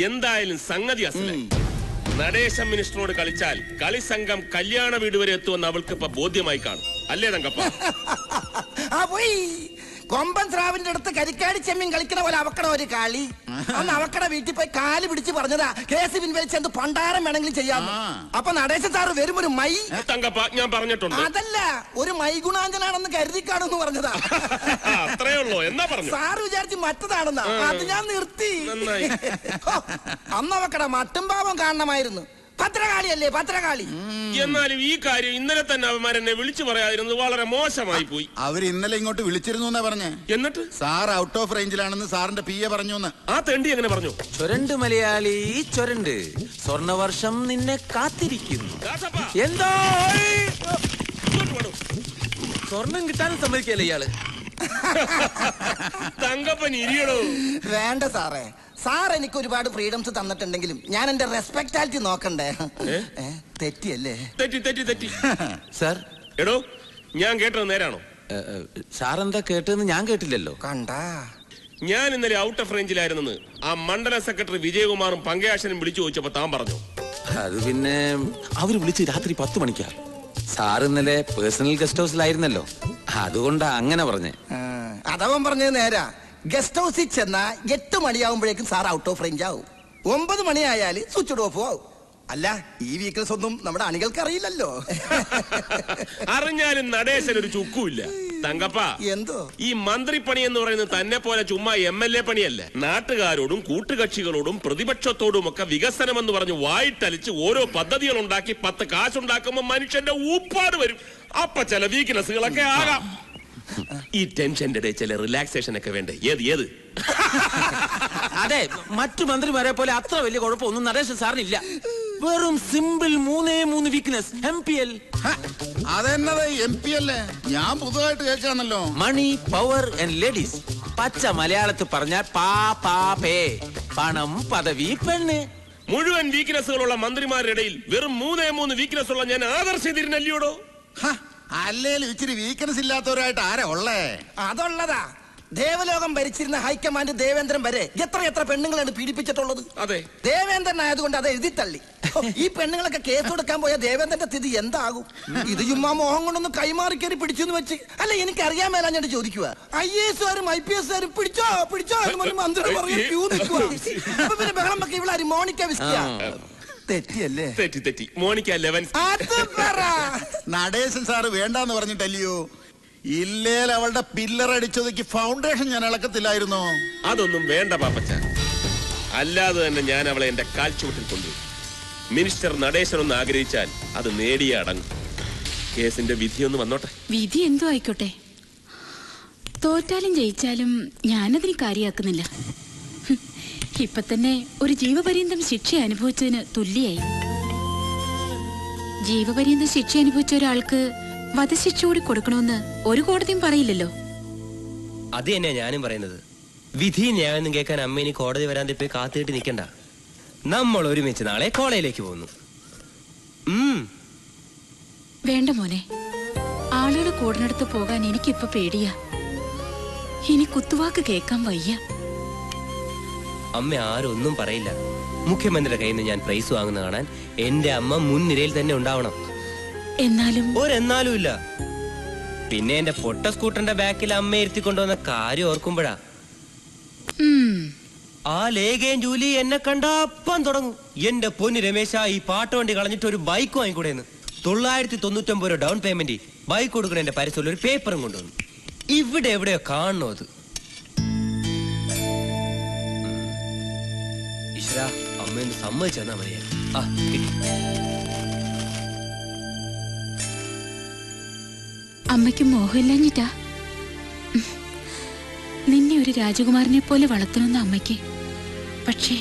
എന്തായാലും സംഗതി അസലായി. നടേശൻ മിനിസ്റ്ററോട് കളിച്ചാൽ കളിസംഘം കല്യാണ വീട് വരെ എത്തുമെന്ന് അവൾക്ക് ഇപ്പൊ ബോധ്യമായി കാണും. അല്ലേ തങ്കപ്പ? കൊമ്പൻ സ്രാവിന്റെ അടുത്ത് കരിക്കാടി ചെമ്മീൻ കളിക്കണ പോലെ അവക്കട ഒരു കളി. അന്ന് അവക്കട വീട്ടിൽ പോയി കാല് പിടിച്ച് പറഞ്ഞതാ കേസ് പിൻവലിച്ചെന്ത് പണ്ടാരം വേണമെങ്കിലും ചെയ്യാം. അപ്പൊ നടേശൻ സാറ് വരും ഒരു മൈ തങ്കപ്പ ഞാൻ പറഞ്ഞിട്ടുണ്ട്. അതല്ല, ഒരു മൈ ഗുണാഞ്ചനാണെന്ന് കരുതിക്കാണെന്ന് പറഞ്ഞതാ. അത്രേ ഉള്ളൂ. എന്നാ പറഞ്ഞു? സാറ് വിചാരിച്ച് മറ്റതാണെന്നാ. അത് ഞാൻ നിർത്തി. അന്ന് അവക്കട മട്ടും പാവം കാണണമായിരുന്നു. പത്രകാളിയല്ലേ പത്രകാളി. എന്നാലും ഈ കാര്യം ഇന്നലെ തന്നെ അവന്മാരെന്നെ വിളിച്ചു പറയാതിരുന്നത് വളരെ മോശമായി പോയി. അവർ ഇന്നലെ ഇങ്ങോട്ട് വിളിച്ചിരുന്നു എന്നാ പറഞ്ഞേ. എന്നിട്ട് സാർ ഔട്ട് ഓഫ് റേഞ്ചിലാണെന്ന് സാറിന്റെ PA പറഞ്ഞു. ആ തെണ്ടി എങ്ങനെ പറഞ്ഞു? ചൊരണ്ട് മലയാളി ചൊരണ്ട്, സ്വർണവർഷം നിന്നെ കാത്തിരിക്കുന്നു. എന്താ സ്വർണം കിട്ടാനും സമ്മതിക്കല്ലേ ഇയാള്? തങ്കപ്പൻ ഇരിയടോ. വേണ്ട സാറേ, സാർ എനിക്ക് ഒരുപാട് ഫ്രീഡംസ് തന്നിട്ടുണ്ടെങ്കിലും ഞാൻ എന്റെ റെസ്പെക്ടാലിറ്റി നോക്കണ്ടേ? തെറ്റിയല്ലേ? തെറ്റി. സാർ എടോ, ഞാൻ കേട്ടത് നേരാണോ? സാർ എന്താ കേട്ടതെന്ന് ഞാൻ കേട്ടില്ലല്ലോ. കണ്ടാ, ഞാൻ ഇന്നലെ ഔട്ട് ഓഫ് റേഞ്ചിലായിരുന്നെന്ന് ആ മണ്ഡലം സെക്രട്ടറി വിജയകുമാറും പങ്കയാശനും വിളിച്ചു ചോദിച്ചപ്പോ താൻ പറഞ്ഞു. അത് പിന്നെ അവര് വിളിച്ച് രാത്രി 10 മണിക്കാ. സാർ ഇന്നലെ പേഴ്സണൽ ഗസ്റ്റ് ഹൗസിലായിരുന്നല്ലോ, അതുകൊണ്ടാ അങ്ങനെ പറഞ്ഞേ. അതവൻ പറഞ്ഞത് നേരാ. ഗസ്റ്റ് ഹൗസിൽ ചെന്നാ 8 മണിയാവുമ്പോഴേക്കും സാർ ഔട്ട് ഓഫ് റേഞ്ച് ആവും. 9 മണിയായാല് സ്വിച്ച് ഓഫ് ആവും. അല്ല, ഈ വീക്കിൽസ് ഒന്നും നമ്മുടെ അണികൾക്ക് അറിയില്ലല്ലോ. അറിഞ്ഞാലും നടേശൻ ഒരു ചുക്കുമില്ല. തങ്കപ്പ, എന്തോ ഈ മന്ത്രിപ്പണി എന്ന് പറയുന്നത് തന്നെ പോലെ ചുമ്മാ MLA പണിയല്ല. നാട്ടുകാരോടും കൂട്ടുകക്ഷികളോടും പ്രതിപക്ഷത്തോടും ഒക്കെ വികസനം എന്ന് പറഞ്ഞ് വായിട്ടലിച്ച് ഓരോ പദ്ധതികൾ ഉണ്ടാക്കി 10 കാശുണ്ടാക്കുമ്പോ മനുഷ്യന്റെ ഊപ്പാട് വരും. അപ്പൊ ചില വീക്ക്നെസ്സുകളൊക്കെ ആകാം. ഈ ടെൻഷന്റെ ഇടയിൽ ചില റിലാക്സേഷൻ ഒക്കെ വേണ്ടേ? ഏത് അതെ, മറ്റു മന്ത്രിമാരെ പോലെ അത്ര വലിയ കുഴപ്പമൊന്നും നടേശൻ സാറിനില്ല. വെറും സിമ്പിൾ 3 വീക്ക്നെസ്. MPL. അതെന്നത് MPL? ഞാൻ പുതുതായിട്ട് കേൾക്കാണല്ലോ. മണി, പവർ ആൻഡ് ലേഡീസ്. പച്ച മലയാളത്തിൽ പറഞ്ഞാൽ പേ. പണം, പദവി, പെണ്ണ്. മുഴുവൻ വീക്ക്നെസ്സുകളുള്ള മന്ത്രിമാരുടെ ഇടയിൽ വെറും 3 വീക്ക്നെസ് ഉള്ള ഞാൻ ആദർശിതിരുന്നല്ലോടോ. അല്ലേലും ഇച്ചിരി വീക്ക്നെസ് ഇല്ലാത്തവരായിട്ട് ആരാ ഉള്ളേ? അതുള്ളതാ. ദേവലോകം ഭരിച്ചിരുന്ന ഹൈക്കമാൻഡ് ദേവേന്ദ്രൻ വരെ എത്ര പെണ്ണുങ്ങളാണ് പീഡിപ്പിച്ചിട്ടുള്ളത്. അതെ, ദേവേന്ദ്രൻ ആയതുകൊണ്ട് അത് എഴുതി തള്ളി. ഈ പെണ്ണുങ്ങളൊക്കെ കേസ് കൊടുക്കാൻ പോയ ദേവേന്ദ്രന്റെ സ്ഥിതി എന്താകും? ഇത് ചുമ്മാ മോഹം കൊണ്ടൊന്ന് കൈമാറി കയറി പിടിച്ചു വെച്ച്. അല്ല, എനിക്ക് അറിയാൻ മേലാഞ്ഞിട്ട് ചോദിക്കുക. IAS-കാരും IPS-കാരും പിടിച്ചോ എന്ന് പറഞ്ഞ് മന്ത്രി പറഞ്ഞ് ക്യൂ നിൽക്കുക. അപ്പൊ പിന്നെ ബഹളം വെക്ക ഇവിടെ മോണിക്ക വിസ്കിയ. തെറ്റിയല്ലേ? തെറ്റി. മോണിക്ക 11. നടേശൻ സാറ് വേണ്ടാന്ന് പറഞ്ഞിട്ടല്ലയോ? ഇല്ലേൽ അവളുടെ പില്ലറടിച്ചതൊക്കെ ഫൗണ്ടേഷൻ ഞാൻ ഇളക്കത്തില്ലായിരുന്നോ? അതൊന്നും വേണ്ട പാപ്പച്ച. അല്ലാതെ തന്നെ ഞാൻ അവളെ എന്റെ കാൽച്ചുവട്ടിൽ കൊണ്ടുപോയി. മിനിസ്റ്റർ നടേശനൊന്ന് ആഗ്രഹിച്ചാൽ അത് നേടിയേ അടങ്ങും. കേസിന്റെ വിധിയൊന്ന് വന്നോട്ടെ. വിധി എന്തോ ആയിക്കോട്ടെ, തോറ്റാലും ജയിച്ചാലും ഞാനതിന് കാര്യമാക്കുന്നില്ല. ഇപ്പൊ തന്നെ ഒരു ജീവപര്യന്തം ശിക്ഷ അനുഭവിച്ചതിന് തുല്യായി. ജീവപര്യന്തം ശിക്ഷ അനുഭവിച്ച ഒരാൾക്ക് വധശിക്ഷ കൂടി കൊടുക്കണമെന്ന് ഒരു കോടതിയും പറയില്ലല്ലോ. അത് തന്നെയാ ഞാനും പറയുന്നത്. വിധി ന്യായം കേൾക്കാൻ അമ്മ ഇനി കോടതി വരാതെ പോയി കാത്തിട്ട് നിൽക്കണ്ട. നമ്മൾ ഒരുമിച്ച് നാളെ കോളേജിലേക്ക് പോകുന്നു. വേണ്ട മോനെ, ആളുകൾ കൂടിനടുത്ത് പോകാൻ എനിക്കിപ്പൊ പേടിയാ. ഇനി കുത്തുവാക്ക് കേൾക്കാൻ വയ്യ. അമ്മ ആരൊന്നും പറയില്ല. മുഖ്യമന്ത്രിയുടെ കയ്യിൽ നിന്ന് ഞാൻ പ്രൈസ് വാങ്ങുന്ന കാണാൻ എന്റെ അമ്മ മുൻനിരയിൽ തന്നെ ഉണ്ടാവണം. ഒരെന്നാലും ഇല്ല. പിന്നെ എന്റെ പൊട്ട സ്കൂട്ടറിന്റെ ബാക്കിൽ അമ്മ ഇരുത്തിക്കൊണ്ടുവന്ന കാര്യം ഓർക്കുമ്പോഴാ ആ ലേഖയും ജൂലി എന്നെ കണ്ടപ്പം തുടങ്ങും. എന്റെ പൊന്നു രമേശ, ഈ പാട്ട് വണ്ടി കളഞ്ഞിട്ട് ഒരു ബൈക്ക് വാങ്ങിക്കൂടെന്ന്. 999 ഡൗൺ പേയ്മെന്റ് ബൈക്ക് കൊടുക്കണ എന്റെ പരസ്യമുള്ള ഒരു പേപ്പറും കൊണ്ടുവന്നു. ഇവിടെ എവിടെയോ കാണണോ അത്? ഈശ്വരാ, അമ്മയൊന്ന് സമ്മതിച്ചെന്നാ മതിയാ. അമ്മയ്ക്ക് മോഹമില്ലാഞ്ഞിട്ടാ. നിന്നെ ഒരു രാജകുമാരനെ പോലെ വളർത്തണമെന്ന് അമ്മയ്ക്ക്. പക്ഷേ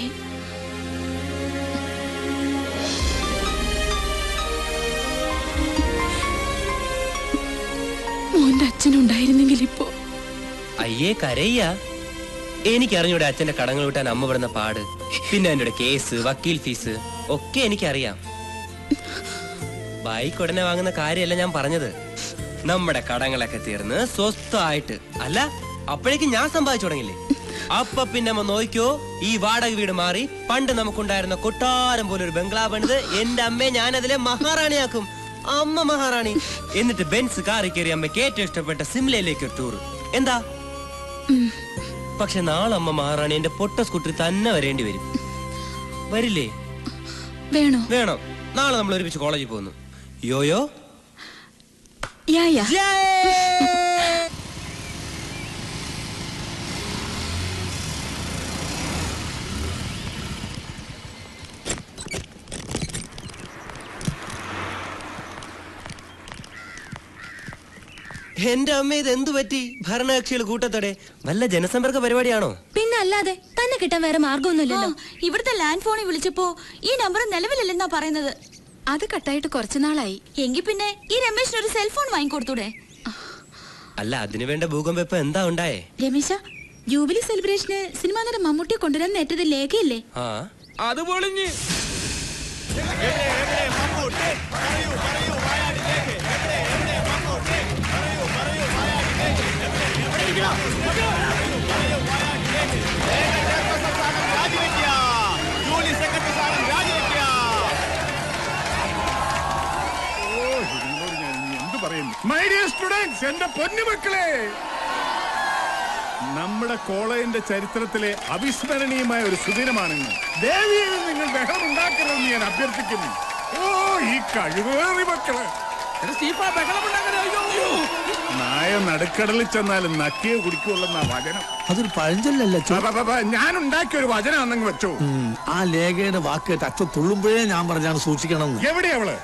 മോന്റെ അച്ഛനുണ്ടായിരുന്നെങ്കിൽ ഇപ്പോ. അയ്യേ കരയ്യ. എനിക്കറിഞ്ഞൂടെ അച്ഛന്റെ കടങ്ങൾ വിട്ടാൻ അമ്മ പെടുന്ന പാട്. പിന്നെ എന്നോട് കേസ്, വക്കീൽ ഫീസ് ഒക്കെ എനിക്കറിയാം. ബൈക്ക് ഉടനെ വാങ്ങുന്ന കാര്യമല്ല ഞാൻ പറഞ്ഞത്. നമ്മുടെ കടങ്ങളൊക്കെ തീർന്ന് സ്വസ്ഥമായിട്ട്. അല്ല, അപ്പോഴേക്കും ഞാൻ സമ്പാദിച്ചു തുടങ്ങില്ലേ? അപ്പൊ പിന്നെ അമ്മ നോക്കിയോ, ഈ വാടക വീട് മാറി പണ്ട് നമുക്കുണ്ടായിരുന്ന കൊട്ടാരം പോലെ ഒരു ബംഗ്ലാവ് പണിത് എന്റെ അമ്മയെ ഞാൻ അതിലെ മഹാറാണിയാക്കും. അമ്മ മഹാറാണി. എന്നിട്ട് ബെൻസ് കാറി കയറി അമ്മയ്ക്ക് ഏറ്റവും ഇഷ്ടപ്പെട്ട സിംലയിലേക്ക് ഒരു ടൂർ. എന്താ? പക്ഷെ നാളെ അമ്മ മഹാറാണി എന്റെ പൊട്ട സ്കൂട്ടറിൽ തന്നെ വരേണ്ടി വരും. വരില്ലേ? വേണോ? വേണം. നാളെ നമ്മൾ ഒരുമിച്ച് കോളേജിൽ പോകുന്നു. യോയോ യാ യാ. എന്റെ അമ്മ ഇത് എന്തു പറ്റി? ഭരണകക്ഷികൾ കൂട്ടത്തോടെ വല്ല ജനസമ്പർക്ക പരിപാടിയാണോ? പിന്നെ അല്ലാതെ തന്നെ കിട്ടാൻ വേറെ മാർഗമൊന്നുമില്ലല്ലോ. ഇവിടുത്തെ ലാൻഡ് ഫോണിൽ വിളിച്ചപ്പോ ഈ നമ്പർ നിലവിലില്ലെന്നാ പറയുന്നത്. അത് കട്ടായിട്ട് കുറച്ചു നാളായി. എങ്കിൽ പിന്നെ ഈ രമേശിന് ഒരു സെൽഫോൺ വാങ്ങിക്കൊടുത്തൂടെ? അല്ല, അതിനു വേണ്ട ഭൂകമ്പം ഇപ്പൊ എന്താ ഉണ്ടായേ? രമേശ, ജൂബിലി സെലിബ്രേഷന് സിനിമാ നടൻ മമ്മൂട്ടിയെ കൊണ്ടുവരാൻ നേറ്റത് ലേഖയില്ലേ? ആ, അത് പൊളിഞ്ഞ്. മൈ ഡിയർ സ്റ്റുഡന്റ്സ്, എന്റെ പൊന്നുമക്കളെ, നമ്മുടെ കോളേജിന്റെ ചരിത്രത്തിലെ അവിസ്മരണീയമായ ഒരു സുദിനമാണെന്ന്. ദേവിയിൽ നിങ്ങൾ ബഹളം ഉണ്ടാക്കരുതെന്ന് ഞാൻ അഭ്യർത്ഥിക്കുന്നു. ഓ, ഈ കഴിവേറി മക്കള്! നായ നടുക്കടലിൽ ചെന്നാലും നക്കിയെ കുടിക്കുള്ളെന്നാ വചനം. അതൊരു പഴഞ്ചൊല്ലല്ലേ? ഞാൻ ഉണ്ടാക്കിയ ഒരു വചനം അന്നങ്ങ് വെച്ചോ. ആ ലേഖയുടെ വാക്ക് കേട്ട് അച്ഛൻ തുള്ളുമ്പോഴേ ഞാൻ പറഞ്ഞാണ് സൂക്ഷിക്കണം. എവിടെയാ അവള്?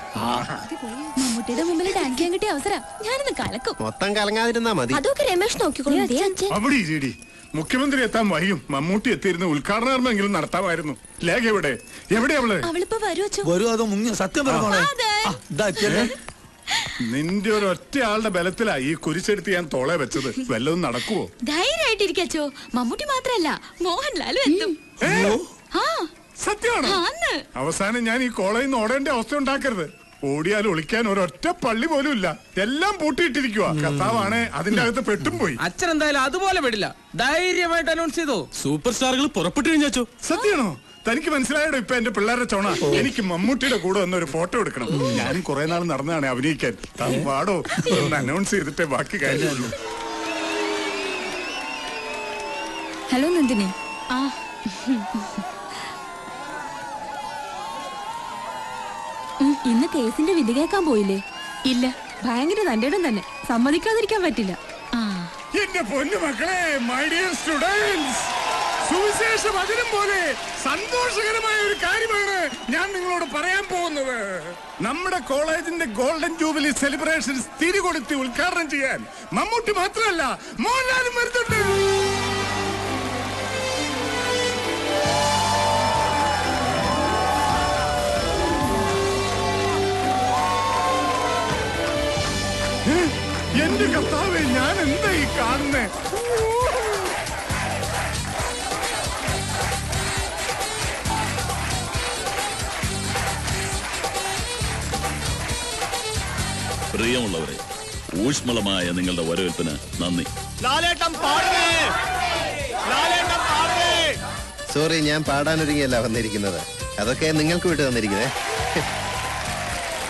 മമ്മൂട്ടിയുടെ മുമ്പിൽ ഡാൻസ് ചെയ്യാൻ കിട്ടിയ അവസരം ഞാനിന്ന് കലക്കും. മൊത്തം കലങ്ങാതിരുന്നാ മതി. അതൊക്കെ രമേശ് നോക്കിക്കോളൂ. അവിടെ ഇരിടി. മുഖ്യമന്ത്രി എത്താൻ വൈകും. മമ്മൂട്ടി എത്തിയിരുന്ന ഉദ്ഘാടനമെങ്കിലും നടത്താമായിരുന്നു. ലേഖ എവിടെ? എവിടെയാ അവള്? അവളിപ്പോ വരുവോ? വരും. അതോ മുങ്ങി സത്യം പറഞ്ഞോളെ. നിന്റെ ഒരു ഒറ്റ ആളുടെ ബലത്തിലാ ഈ കുരിശെടുത്ത് ഞാൻ തോളെ വെച്ചത്. വല്ലതും നടക്കുവോ? ധൈര്യമായിട്ടിരിക്കച്ചോ. മമ്മൂട്ടി മാത്രല്ല, മോഹൻലാലും എത്തും. സത്യമാണോ? അവസാനം ഞാൻ ഈ കോളേജിൽ നിന്ന് ഓടേണ്ട അവസ്ഥ ഉണ്ടാക്കരുത്. ഓടിയാൽ ഒളിക്കാൻ ഒരൊറ്റ പള്ളി പോലും ഇല്ല. എല്ലാം പൂട്ടിയിട്ടിരിക്കുക. കർത്താവാണ് അതിന്റെ അകത്ത് പെട്ടും പോയി. അച്ഛൻ എന്തായാലും അതുപോലെ വിടില്ല. ധൈര്യമായിട്ട് അനൗൺസ് ചെയ്തോ. സൂപ്പർ സ്റ്റാറുകൾ പുറപ്പെട്ടു കഴിഞ്ഞാച്ചോ. സത്യമാണോ? തനിക്ക് മനസ്സിലായോ ഇപ്പൊ എന്റെ പിള്ളേരുടെ ചോണ? എനിക്ക് മമ്മൂട്ടിയുടെ കൂടെ വന്ന് ഒരു ഫോട്ടോ എടുക്കണം. ഞാനും കുറെ നാൾ നടന്നതാണ് അഭിനയിക്കാൻ. പാടോ ഒന്ന് അനൗൺസ് ചെയ്തിട്ടേ ബാക്കി കാര്യമുള്ളൂ. ഹലോ നന്ദിനി. ഇന്ന് കേസിന്റെ വിധി കേൾക്കാൻ പോയില്ലേ? ഇല്ല. ഭയങ്കര തന്റെയിടം തന്നെ, സമ്മതിക്കാതിരിക്കാൻ പറ്റില്ല. എന്റെ പൊന്നു മക്കളെ, മൈ ഡിയർ സ്റ്റുഡന്റ്സ്, സുവിശേഷ വചനം പോലെ സന്തോഷകരമായ ഒരു കാര്യമാണ് ഞാൻ നിങ്ങളോട് പറയാൻ പോകുന്നത്. നമ്മുടെ കോളേജിന്റെ ഗോൾഡൻ ജൂബിലി സെലിബ്രേഷൻസ് തിരികൊടുത്തി ഉദ്ഘാടനം ചെയ്യാൻ മമ്മൂട്ടി മാത്രമല്ല മോഹൻലാലും വരുന്നുണ്ട്. എന്റെ കർത്താവേ, ഞാൻ എന്താ ഈ കാണുന്നേ? പ്രിയമുള്ളവരെ, ഊഷ്മളമായ നിങ്ങളുടെ വരവേൽപ്പിന് നന്ദി. സോറി, ഞാൻ പാടാനൊരുങ്ങിയല്ല വന്നിരിക്കുന്നത്. അതൊക്കെ നിങ്ങൾക്ക് വിട്ടു തന്നിരിക്കുന്നേ.